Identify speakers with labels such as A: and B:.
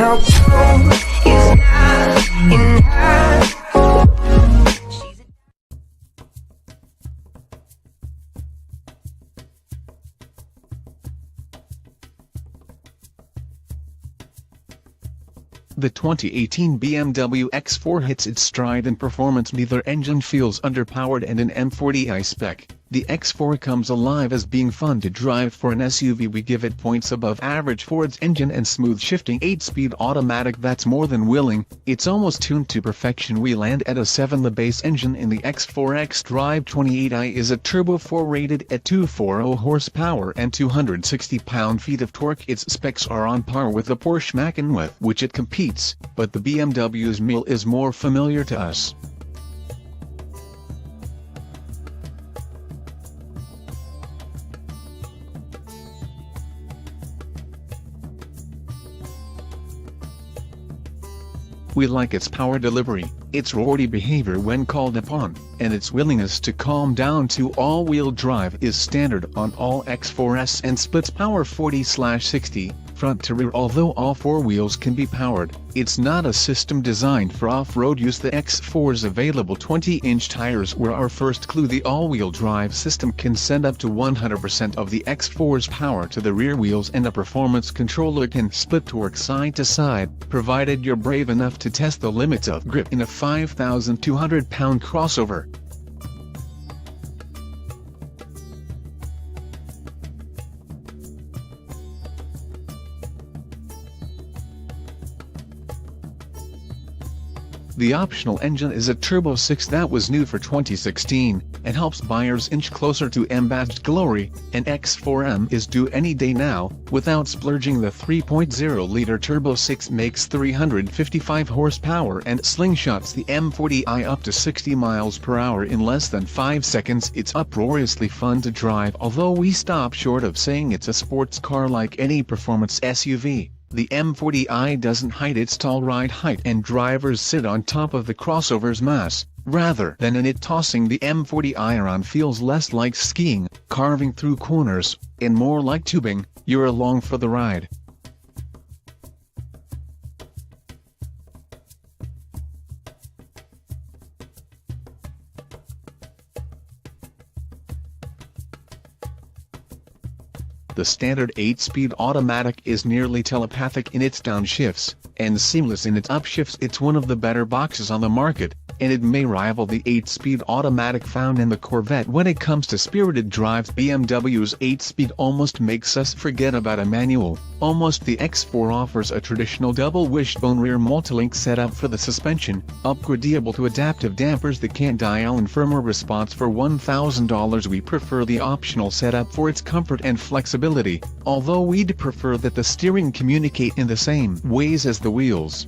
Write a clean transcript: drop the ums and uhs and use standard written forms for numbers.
A: Now blue is not enough.
B: The 2018 BMW X4 hits its stride in performance. Neither engine feels underpowered, and an M40i spec, the X4 comes alive as being fun to drive. For an SUV, we give it points above average for its engine and smooth shifting 8-speed automatic that's more than willing. It's almost tuned to perfection. We land at a 7. The base engine in the X4 xDrive 28i is a Turbo 4 rated at 240 horsepower and 260 pound-feet of torque. Its specs are on par with the Porsche Macan, with which it competes, but the BMW's meal is more familiar to us. We like its power delivery, its roarty behavior when called upon, and its willingness to calm down. To all-wheel drive is standard on all X4s and splits power 40/60, front to rear. Although all 4 wheels can be powered, it's not a system designed for off-road use. The X4's available 20-inch tires were our first clue. The all-wheel drive system can send up to 100% of the X4's power to the rear wheels, and a performance controller can split torque side to side, provided you're brave enough to test the limits of grip in a 5,200-pound crossover. The optional engine is a Turbo 6 that was new for 2016, and helps buyers inch closer to M-badged glory. An X4M is due any day now, without splurging. The 3.0-liter Turbo 6 makes 355 horsepower and slingshots the M40i up to 60 miles per hour in less than 5 seconds. It's uproariously fun to drive, although we stop short of saying it's a sports car. Like any performance SUV, the M40i doesn't hide its tall ride height, and drivers sit on top of the crossover's mass, rather than in it. Tossing the M40i around feels less like skiing, carving through corners, and more like tubing. You're along for the ride. The standard 8-speed automatic is nearly telepathic in its downshifts, and seamless in its upshifts. It's one of the better boxes on the market, and it may rival the 8-speed automatic found in the Corvette. When it comes to spirited drives, BMW's 8-speed almost makes us forget about a manual. Almost. The X4 offers a traditional double wishbone rear multilink setup for the suspension, upgradable to adaptive dampers, the can-dial and firmer response for $1,000. We prefer the optional setup for its comfort and flexibility, although we'd prefer that the steering communicate in the same ways as the wheels.